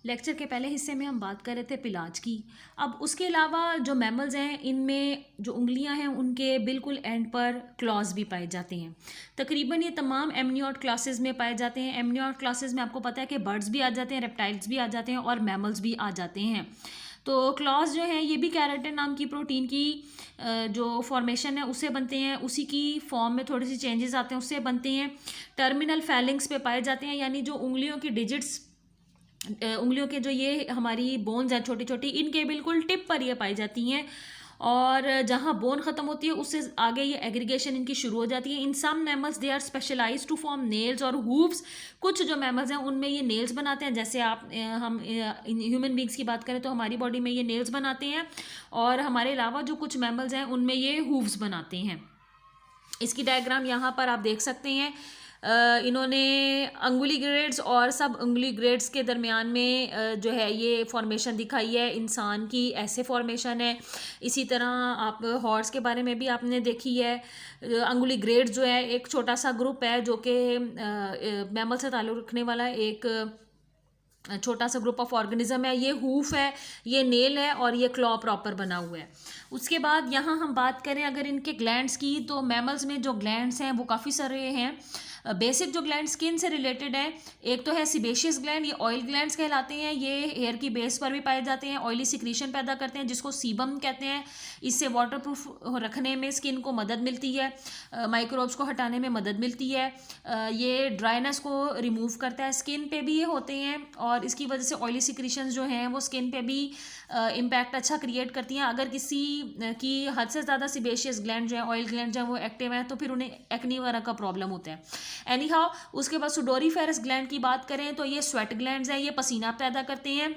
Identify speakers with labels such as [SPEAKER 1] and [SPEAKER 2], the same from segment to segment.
[SPEAKER 1] Lecture के पहले हिस्से में हम बात कर रहे थे पिलाज की। अब उसके अलावा जो मैमल्स हैं इनमें जो उंगलियां हैं उनके बिल्कुल एंड पर क्लॉज भी पाए जाते हैं। तकरीबन ये तमाम एमनियोट क्लासेस में पाए जाते हैं। एमनियोट क्लासेस में आपको पता है कि बर्ड्स भी आ जाते हैं, रेप्टाइल्स भी आ जाते हैं और मैमल्स भी आ जाते हैं। तो क्लॉज जो हैं ये भी कैराटिन नाम की प्रोटीन की जो फॉर्मेशन है उससे बनते हैं, उसी की फॉर्म में थोड़ी सी चेंजेस आते हैं उससे बनते हैं। टर्मिनल फैलिंग्स पे पाए जाते हैं, यानी जो उंगलियों की डिजिट्स, उंगलियों के जो ये हमारी बोन्स हैं छोटी छोटी, इनके बिल्कुल टिप पर ये पाई जाती हैं। और जहाँ बोन ख़त्म होती है उससे आगे ये एग्रीगेशन इनकी शुरू हो जाती है। In some mammals they are specialise to form nails और हूव्स। कुछ जो मैमल्स हैं उनमें ये नेल्स बनाते हैं, जैसे हम ह्यूमन बींग्स की बात करें तो हमारी बॉडी में ये नेल्स बनाते हैं, और हमारे अलावा जो कुछ मैमल्स हैं उनमें ये हूव्स बनाते हैं। इसकी डायग्राम यहाँ पर आप देख सकते हैं। इन्होंने अंगुली ग्रेड्स और सब अंगुली ग्रेड्स के दरमियान में जो है ये फॉर्मेशन दिखाई है। इंसान की ऐसे फॉर्मेशन है। इसी तरह आप हॉर्स के बारे में भी आपने देखी है। अंगुली ग्रेड्स जो है एक छोटा सा ग्रुप है जो कि मैमल से ताल्लुक़ रखने वाला एक छोटा सा ग्रुप ऑफ ऑर्गेनिज्म है। ये हूफ है, ये नेल है और ये क्लॉ प्रॉपर बना हुआ है। उसके बाद यहाँ हम बात करें अगर इनके ग्लैंड्स की, तो मैमल्स में जो ग्लैंड्स हैं वो काफ़ी सारे हैं। बेसिक जो ग्लैंड स्किन से रिलेटेड है, एक तो है सिबेशियस ग्लैंड, ये ऑयल ग्लैंड्स कहलाते हैं। ये हेयर की बेस पर भी पाए जाते हैं, ऑयली सिक्रीशन पैदा करते हैं जिसको सीबम कहते हैं। इससे वाटरप्रूफ रखने में स्किन को मदद मिलती है, माइक्रोब्स को हटाने में मदद मिलती है। ये ड्राइनेस को रिमूव करता है। स्किन पे भी ये होते हैं और इसकी वजह से ऑयली सिक्रीशंस जो हैं वो स्किन पे भी इम्पैक्ट अच्छा क्रिएट करती हैं। अगर किसी की हद से ज़्यादा सिबेशियस ग्लैंड जो है, ऑयल ग्लैंड जो है वो एक्टिव है, तो फिर उन्हें एक्नी वगैरह का प्रॉब्लम होता है। एनी हाउ, उसके बाद सुडोरीफेरस ग्लैंड की बात करें तो ये स्वेट ग्लैंड्स हैं, ये पसीना पैदा करते हैं।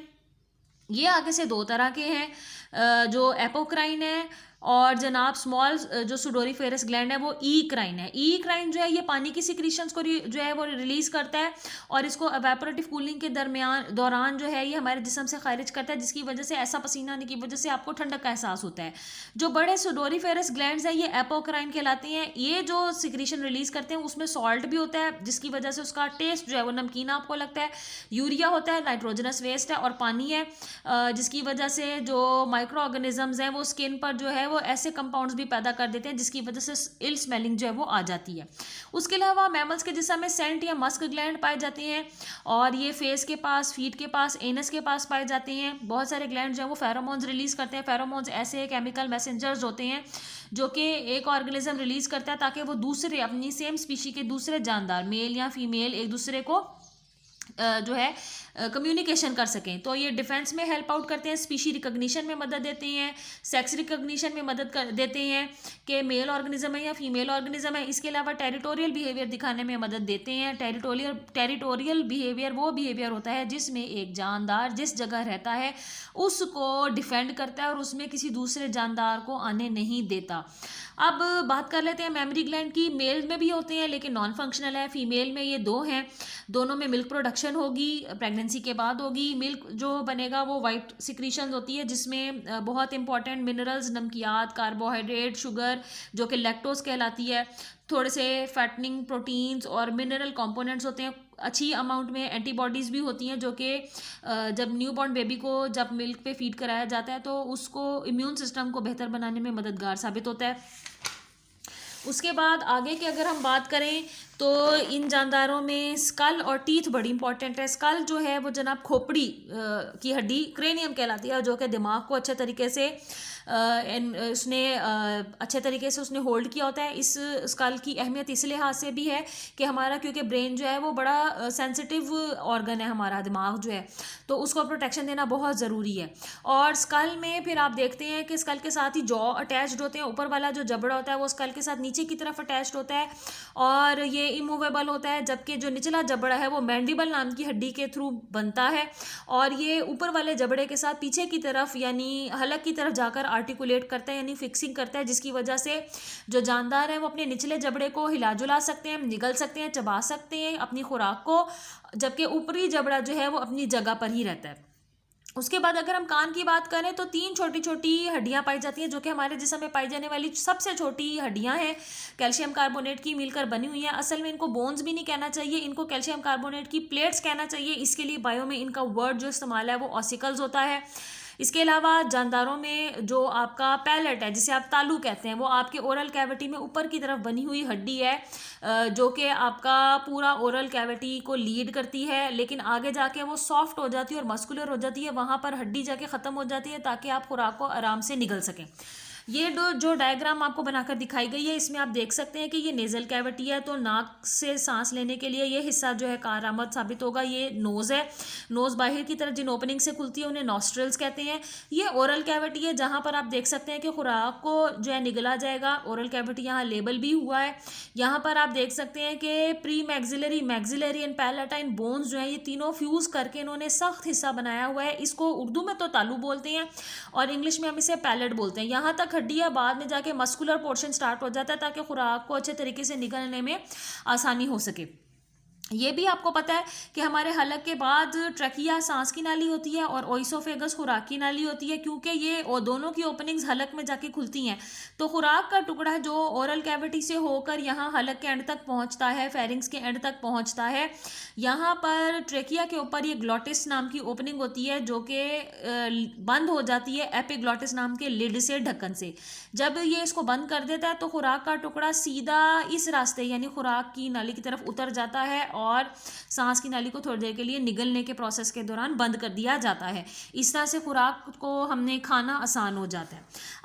[SPEAKER 1] ये आगे से दो तरह के हैं, जो एपोक्राइन है और जनाब स्मॉल जो सुडोरीफेरस ग्लैंड है वो ई क्राइन है। ई क्राइन जो है ये पानी की सिक्रीशंस को जो है वो रिलीज करता है और इसको एवेपोरेटिव कूलिंग के दौरान जो है ये हमारे जिस्म से खारिज करता है, जिसकी वजह से ऐसा पसीना आने की वजह से आपको ठंडक का एहसास होता है। जो बड़े सुडोरीफेरस ग्लैंड्स हैं ये एपोक्राइन कहलाते हैं। ये जो सिक्रीशन रिलीज करते हैं उसमें सॉल्ट भी होता है, जिसकी वजह से उसका टेस्ट जो है वो नमकीन आपको लगता है। यूरिया होता है, नाइट्रोजनस वेस्ट है और पानी है, जिसकी वजह से जो माइक्रो ऑर्गेनिजम्स हैं वो स्किन पर जो है वो ऐसे कंपाउंड्स भी पैदा कर देते हैं जिसकी वजह से इल स्मेलिंग जो है वो आ जाती है। उसके अलावा मैमल्स के जिस्म में सेंट या मस्क ग्लैंड पाए जाते हैं और ये फेस के पास, फीट के पास, एनस के पास पाए जाते हैं। बहुत सारे ग्लैंड जो है वो फेरोमोन्स रिलीज करते हैं। फेरोमोन्स ऐसे केमिकल मैसेंजर्स होते हैं जो कि एक ऑर्गेनिज्म रिलीज करता है ताकि वो दूसरे अपनी सेम स्पीशी के दूसरे जानदार, मेल या फीमेल, एक दूसरे को जो है कम्युनिकेशन कर सकें। तो ये डिफेंस में हेल्प आउट करते हैं, स्पीशी रिकग्निशन में मदद देते हैं, सेक्स रिकग्निशन में मदद कर देते हैं कि मेल ऑर्गेनिज्म है या फीमेल ऑर्गेनिज्म है। इसके अलावा टेरिटोरियल बिहेवियर दिखाने में मदद देते हैं। टेरिटोरियल बिहेवियर वो बिहेवियर होता है जिसमें एक जानदार जिस जगह रहता है उसको डिफेंड करता है और उसमें किसी दूसरे जानदार को आने नहीं देता। अब बात कर लेते हैं मेमरी ग्लैंड की। मेल में भी होते हैं लेकिन नॉन फंक्शनल है, फीमेल में ये दो हैं। दोनों में मिल्क प्रोडक्शन होगी, प्रेगनेंसी के बाद होगी। मिल्क जो बनेगा वो वाइट सिक्रीशन होती है जिसमें बहुत इंपॉर्टेंट मिनरल्स, नमकियात, कार्बोहाइड्रेट, शुगर जो कि लैक्टोज कहलाती है, थोड़े से फैटनिंग प्रोटीन्स और मिनरल कंपोनेंट्स होते हैं। अच्छी अमाउंट में एंटीबॉडीज़ भी होती हैं जो कि जब न्यूबॉर्न बेबी को जब मिल्क पे फीड कराया जाता है तो उसको इम्यून सिस्टम को बेहतर बनाने में मददगार साबित होता है। उसके बाद आगे की अगर हम बात करें तो इन जानदारों में स्कल और टीथ बड़ी इंपॉर्टेंट है। स्कल जो है वो जनाब खोपड़ी की हड्डी, क्रेनियम कहलाती है, जो कि दिमाग को अच्छे तरीके से उसने अच्छे तरीके से उसने होल्ड किया होता है। इस स्कल की अहमियत इस लिहाज से भी है कि हमारा, क्योंकि ब्रेन जो है वो बड़ा सेंसिटिव ऑर्गन है, हमारा दिमाग जो है, तो उसको प्रोटेक्शन देना बहुत ज़रूरी है। और स्कल में फिर आप देखते हैं कि स्कल के साथ ही जॉ अटैच्ड होते हैं। ऊपर वाला जो जबड़ा होता है वो स्कल के साथ नीचे की तरफ अटैच्ड होता है और ये इमूवेबल होता है, जबकि जो निचला जबड़ा है वो मैंडिबल नाम की हड्डी के थ्रू बनता है और ये ऊपर वाले जबड़े के साथ पीछे की तरफ यानी हलक की तरफ जाकर आर्टिकुलेट करता है, यानी फिक्सिंग करता है, जिसकी वजह से जो जानदार हैं वो अपने निचले जबड़े को हिला जुला सकते हैं, निगल सकते हैं, चबा सकते हैं अपनी खुराक को, जबकि ऊपरी जबड़ा जो है वो अपनी जगह पर ही रहता है। उसके बाद अगर हम कान की बात करें तो 3 छोटी छोटी हड्डियां पाई जाती हैं जो कि हमारे जिस्म में पाई जाने वाली सबसे छोटी हड्डियां हैं, कैल्शियम कार्बोनेट की मिलकर बनी हुई हैं। असल में इनको बोन्स भी नहीं कहना चाहिए, इनको कैल्शियम कार्बोनेट की प्लेट्स कहना चाहिए। इसके लिए बायो में इनका वर्ड जो इस्तेमाल है वो ऑसिकल्स होता है। इसके अलावा जानदारों में जो आपका पैलेट है, जिसे आप तालू कहते हैं, वो आपके ओरल कैविटी में ऊपर की तरफ बनी हुई हड्डी है, जो कि आपका पूरा ओरल कैविटी को लीड करती है, लेकिन आगे जाके वो सॉफ्ट हो जाती है और मस्कुलर हो जाती है। वहाँ पर हड्डी जाके ख़त्म हो जाती है ताकि आप खुराक को आराम से निगल सकें। ये जो डायग्राम आपको बनाकर दिखाई गई है, इसमें आप देख सकते हैं कि ये नेजल कैविटी है, तो नाक से सांस लेने के लिए ये हिस्सा जो है कारआमद साबित होगा। ये नोज़ है, नोज़ बाहर की तरफ जिन ओपनिंग से खुलती है उन्हें नॉस्ट्रल्स कहते हैं। ये ओरल कैविटी है जहाँ पर आप देख सकते हैं कि खुराक को जो है निगला जाएगा। ओरल कैविटी यहाँ लेबल भी हुआ है। यहाँ पर आप देख सकते हैं कि pre maxillary, maxillary and palatine bones जो है ये तीनों फ्यूज़ करके इन्होंने सख्त हिस्सा बनाया हुआ है। इसको उर्दू में तो तालू बोलते हैं और इंग्लिश में हम इसे पैलेट बोलते हैं। यहाँ तक हड्डियाँ, बाद में जाके मस्कुलर पोर्शन स्टार्ट हो जाता है ताकि खुराक को अच्छे तरीके से निगलने में आसानी हो सके। ये भी आपको पता है कि हमारे हलक के बाद ट्रकिया सांस की नाली होती है और ओइसोफेगस खुराक की नाली होती है, क्योंकि ये और दोनों की ओपनिंग्स हलक में जाके खुलती हैं। तो खुराक का टुकड़ा जो ओरल कैविटी से होकर यहाँ हलक के एंड तक पहुँचता है, फेरिंग्स के एंड तक पहुँचता है। यहाँ पर ट्रेकिया के ऊपर ये ग्लॉटिस नाम की ओपनिंग होती है जो कि बंद हो जाती है एपिग्लॉटिस नाम के लिड से, ढक्कन से। जब ये इसको बंद कर देता है तो खुराक का टुकड़ा सीधा इस रास्ते यानी खुराक की नाली की तरफ उतर जाता है और सांस की नाली को थोड़ी देर के लिए निगलने के प्रोसेस के दौरान बंद कर दिया जाता है। इस तरह से खुराक को हमने खाना आसान हो जाता है।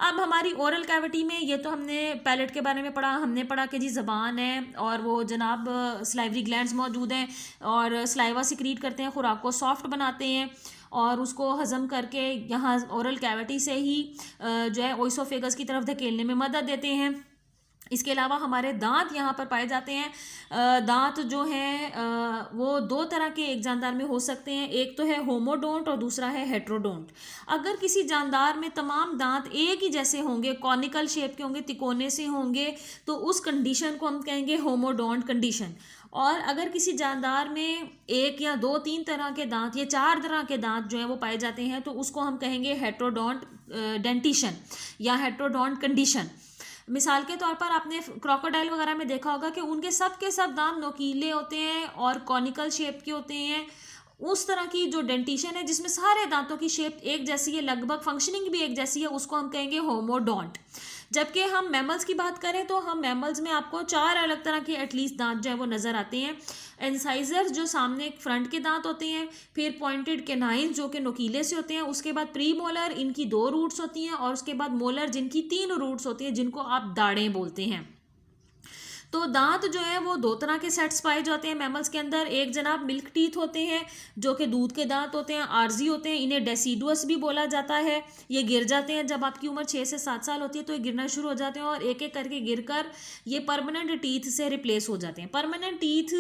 [SPEAKER 1] अब हमारी ओरल कैविटी में ये तो हमने पैलेट के बारे में पढ़ा, हमने पढ़ा कि जी ज़बान है और वो जनाब स्लाइवरी ग्लैंड्स मौजूद हैं और स्लाइवा सिक्रीट करते हैं, खुराक को सॉफ्ट बनाते हैं और उसको हज़म करके यहाँ ओरल कैविटी से ही जो है ओइसोफेगस की तरफ धकेलने में मदद देते हैं। इसके अलावा हमारे दांत यहाँ पर पाए जाते हैं। दांत जो हैं वो दो तरह के एक जानदार में हो सकते हैं, एक तो है होमोडोंट और दूसरा है हेट्रोडोंट। अगर किसी जानदार में तमाम दांत एक ही जैसे होंगे, कॉनिकल शेप के होंगे, तिकोने से होंगे, तो उस कंडीशन को हम कहेंगे होमोडोंट कंडीशन। और अगर किसी जानदार में एक या दो तीन तरह के दांत या चार तरह के दांत जो हैं वो पाए जाते हैं तो उसको हम कहेंगे हेट्रोडोंट डेंटिशन या हेट्रोडोंट कंडीशन। मिसाल के तौर पर आपने क्रोकोडाइल वगैरह में देखा होगा कि उनके सब के सब दांत नोकीले होते हैं और कॉनिकल शेप के होते हैं। उस तरह की जो डेंटिशन है जिसमें सारे दांतों की शेप एक जैसी है, लगभग फंक्शनिंग भी एक जैसी है, उसको हम कहेंगे होमोडोंट। जबकि हम मैमल्स की बात करें तो हम मैमल्स में आपको चार अलग तरह के एटलीस्ट दांत जो है वो नज़र आते हैं। इंसाइजर जो सामने फ्रंट के दांत होते हैं, फिर पॉइंटेड केनाइन जो कि नोकीले से होते हैं, उसके बाद प्री मोलर, इनकी 2 रूट्स होती हैं, और उसके बाद मोलर जिनकी 3 रूट्स होती हैं, जिनको आप दाढ़ें बोलते हैं। तो दांत जो है वो दो तरह के सेट्स पाए जाते हैं मैमल्स के अंदर। एक जनाब मिल्क टीथ होते हैं जो कि दूध के दांत होते हैं, आर्जी होते हैं, इन्हें डेसिडुअस भी बोला जाता है। ये गिर जाते हैं जब आपकी उम्र 6 से 7 साल होती है, तो ये गिरना शुरू हो जाते हैं और एक एक करके गिरकर ये परमानेंट टीथ से रिप्लेस हो जाते हैं। परमानेंट टीथ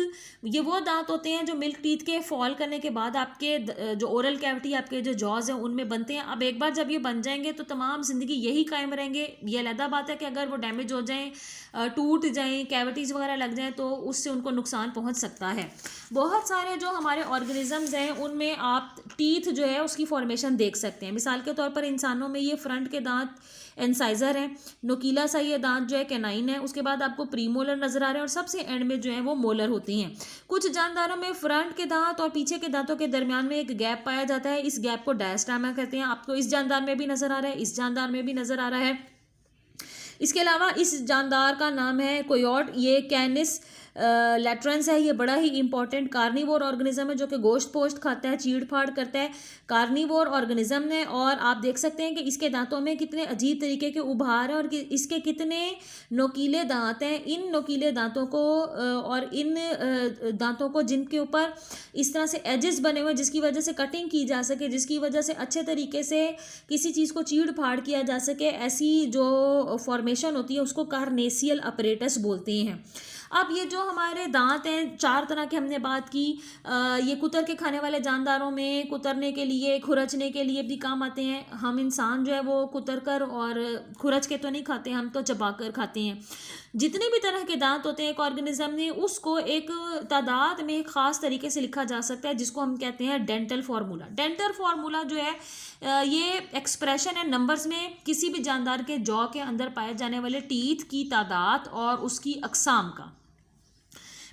[SPEAKER 1] ये वो दांत होते हैं जो मिल्क टीथ के फॉल करने के बाद आपके जो ओरल कैविटी, आपके जो जॉज हैं उनमें बनते हैं। अब एक बार जब ये बन जाएंगे तो तमाम ज़िंदगी यही कायम रहेंगे। ये अलग बात है कि अगर वो डैमेज हो जाएँ, टूट जाएँ, कैविटीज़ वगैरह लग जाएँ तो उससे उनको नुकसान पहुंच सकता है। बहुत सारे जो हमारे ऑर्गेनिजम्स हैं उनमें आप टीथ जो है उसकी फॉर्मेशन देख सकते हैं। मिसाल के तौर पर इंसानों में ये फ्रंट के दांत इंसाइजर हैं, नोकीला सा ये दांत जो है कैनाइन है, उसके बाद आपको प्रीमोलर नजर आ रहे हैं और सबसे एंड में जो है वो मोलर होती हैं। कुछ जानदारों में फ्रंट के दांत और पीछे के दांतों के दरमियान में एक गैप पाया जाता है, इस गैप को डायस्टामा कहते हैं। आपको इस जानदार में भी नजर आ रहा है, इस जानदार में भी नजर आ रहा है। इसके अलावा इस जानदार का नाम है कोयोट, ये कैनिस लैट्रेंस है। ये बड़ा ही इंपॉर्टेंट कार्निवोर ऑर्गेनिज्म है जो कि गोश्त पोश्त खाता है, चीड़ फाड़ करता है, कार्निवोर ऑर्गेनिज्म है। और आप देख सकते हैं कि इसके दांतों में कितने अजीब तरीके के उभार हैं और इसके कितने नोकीले दांत हैं। इन नोकीले दांतों को और इन दांतों को जिनके ऊपर इस तरह से एजेस बने हुए जिसकी वजह से कटिंग की जा सके, जिसकी वजह से अच्छे तरीके से किसी चीज़ को चीड़ फाड़ किया जा सके, ऐसी जो फॉर्मेशन होती है उसको कार्नेसियल अपरेटस बोलते हैं। अब ये जो हमारे दांत हैं, 4 तरह के हमने बात की। ये कुतर के खाने वाले जानदारों में कुतरने के लिए, खुरचने के लिए भी काम आते हैं। हम इंसान जो है वो कुतर कर और खुरच के तो नहीं खाते, हम तो चबा कर खाते हैं। जितने भी तरह के दांत होते हैं एक ऑर्गेनिज्म में, उसको एक तादाद में ख़ास तरीके से लिखा जा सकता है, जिसको हम कहते हैं डेंटल फार्मूला। डेंटल फार्मूला जो है ये एक्सप्रेशन है नंबर्स में किसी भी जानदार के जॉ के अंदर पाए जाने वाले टीथ की तादाद और उसकी अक़साम का।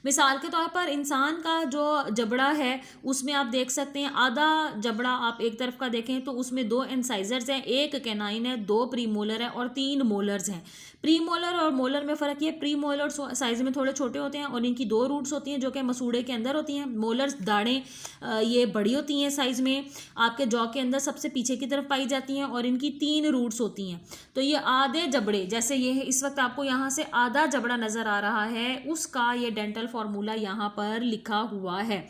[SPEAKER 1] मिसाल के तौर पर इंसान का जो जबड़ा है उसमें आप देख सकते हैं, आधा जबड़ा आप एक तरफ का देखें तो उसमें 2 इंसाइजर्स हैं, 1 कैनाइन है, 2 प्रीमोलर है और 3 मोलर्स हैं। प्रीमोलर और मोलर में फ़र्क ये, प्रीमोलर साइज में थोड़े छोटे होते हैं और इनकी 2 रूट्स होती हैं जो कि मसूड़े के अंदर होती हैं। मोलर्स दाढ़ें ये बड़ी होती हैं साइज़ में, आपके जॉ के अंदर सबसे पीछे की तरफ पाई जाती हैं और इनकी 3 रूट्स होती हैं। तो ये आधे जबड़े, जैसे ये है इस वक्त आपको यहाँ से आधा जबड़ा नज़र आ रहा है, उसका ये डेंटल फार्मूला यहाँ पर लिखा हुआ है।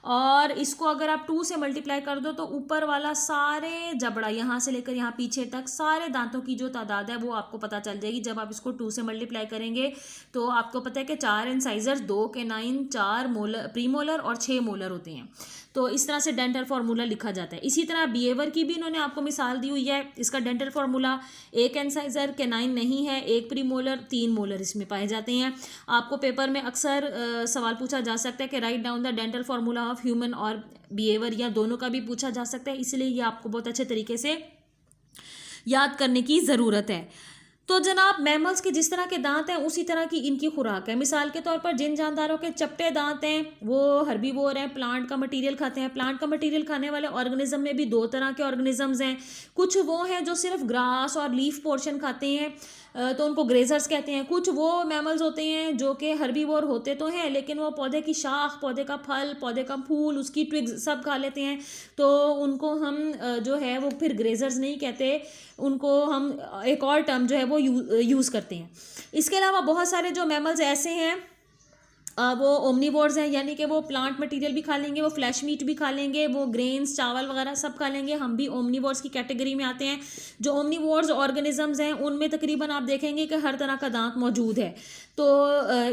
[SPEAKER 1] और इसको अगर आप 2 से मल्टीप्लाई कर दो तो ऊपर वाला सारे जबड़ा यहाँ से लेकर यहाँ पीछे तक सारे दांतों की जो तादाद है वो आपको पता चल जाएगी। जब आप इसको 2 से मल्टीप्लाई करेंगे तो आपको पता है कि 4 इंसाइजर्स, 2 कैनाइन, 4 मोलर प्रीमोलर और 6 मोलर होते हैं। तो इस तरह से डेंटल फार्मूला लिखा जाता है। इसी तरह बिहेवियर की भी इन्होंने आपको मिसाल दी हुई है। इसका डेंटल फार्मूला 1 इंसाइजर, कैनाइन नहीं है, 1 प्रीमोलर, 3 मोलर इसमें पाए जाते हैं। आपको पेपर में अक्सर सवाल पूछा जा सकता है कि write down the dental formula of human और बिहेवियर, या दोनों का भी पूछा जा सकता है, इसलिए ये आपको बहुत अच्छे तरीके से याद करने की ज़रूरत है। तो जनाब मैमल्स के जिस तरह के दांत हैं उसी तरह की इनकी खुराक है। मिसाल के तौर पर जिन जानदारों के चपटे दांत हैं वो हर्बीवोर हैं, प्लांट का मटेरियल खाते हैं। प्लांट का मटेरियल खाने वाले ऑर्गेनिज्म में भी 2 तरह के ऑर्गेनिजम्स हैं। कुछ वो हैं जो सिर्फ ग्रास और लीफ पोर्शन खाते हैं, तो उनको ग्रेजर्स कहते हैं। कुछ वो मैमल्स होते हैं जो कि हर्बीवोर होते तो हैं लेकिन वो पौधे की शाख, पौधे का फल, पौधे का फूल, उसकी ट्विग्स सब खा लेते हैं, तो उनको हम जो है वो फिर ग्रेजर्स नहीं कहते, उनको हम एक और टर्म जो है वो यूज़ करते हैं। इसके अलावा बहुत सारे जो मैमल्स ऐसे हैं वो ओमनीवोर्स हैं, यानी कि वो प्लांट मटेरियल भी खा लेंगे, वो फ्लैश मीट भी खा लेंगे, वो ग्रेन्स, चावल वगैरह सब खा लेंगे। हम भी ओमनीवोर्स की कैटेगरी में आते हैं। जो ओमनीवोर्स ऑर्गेनिजम्स हैं उनमें तकरीबन आप देखेंगे कि हर तरह का दांत मौजूद है। तो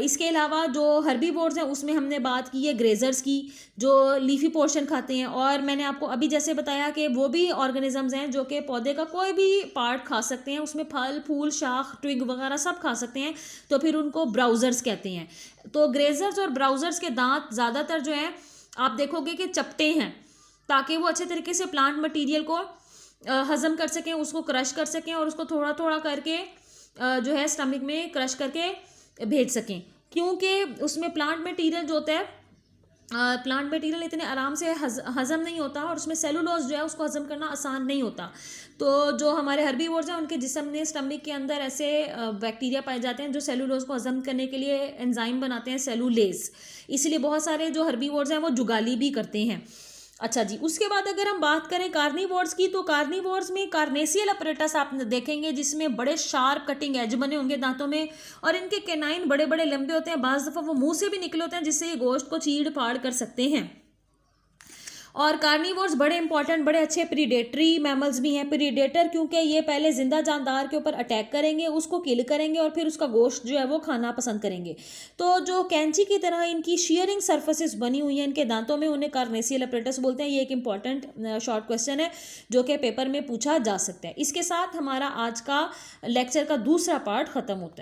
[SPEAKER 1] इसके अलावा जो हर्बीवोर्स हैं उसमें हमने बात की है ग्रेजर्स की, जो लीफी पोर्शन खाते हैं। और मैंने आपको अभी जैसे बताया कि वो भी ऑर्गेनिजम्स हैं जो कि पौधे का कोई भी पार्ट खा सकते हैं, उसमें फल, फूल, शाख, ट्विग वगैरह सब खा सकते हैं, तो फिर उनको ब्राउजर्स कहते हैं। तो ग्रेजर्स और ब्राउजर्स के दांत ज़्यादातर जो हैं आप देखोगे कि चपटे हैं, ताकि वो अच्छे तरीके से प्लांट मटेरियल को हज़म कर सकें, उसको क्रश कर सकें और उसको थोड़ा थोड़ा करके जो है स्टमक में क्रश करके भेज सकें, क्योंकि उसमें प्लांट मटेरियल जो होता है, प्लांट मटेरियल इतने आराम से हज़म नहीं होता और उसमें सेलुलोज जो है उसको हज़म करना आसान नहीं होता। तो जो हमारे हर्बीवोर्स हैं उनके जिस्म में स्टमक के अंदर ऐसे बैक्टीरिया पाए जाते हैं जो सेलुलोज को हज़म करने के लिए एंजाइम बनाते हैं, सेलुलेज। इसलिए बहुत सारे जो हर्बीवोर्स हैं वो जुगाली भी करते हैं। अच्छा जी, उसके बाद अगर हम बात करें कार्निवोर्स की, तो कार्निवोर्स में कार्नेसियल अपरेटस आप देखेंगे जिसमें बड़े शार्प कटिंग एज बने होंगे दांतों में, और इनके कैनाइन बड़े बड़े लंबे होते हैं, बाज़ दफ़ा वो मुंह से भी निकले होते हैं जिससे ये गोश्त को चीड़ फाड़ कर सकते हैं। और कार्निवोर्स बड़े इंपॉर्टेंट, बड़े अच्छे प्रीडेटरी मैमल्स भी हैं। प्रीडेटर क्योंकि ये पहले जिंदा जानदार के ऊपर अटैक करेंगे, उसको किल करेंगे और फिर उसका गोश्त जो है वो खाना पसंद करेंगे। तो जो कैंची की तरह इनकी शेयरिंग सरफेसेस बनी हुई हैं इनके दांतों में, उन्हें कार्नेसियल अपरेटस बोलते हैं। ये एक इंपॉर्टेंट शॉर्ट क्वेश्चन है जो कि पेपर में पूछा जा सकता है। इसके साथ हमारा आज का लेक्चर का दूसरा पार्ट ख़त्म होता है।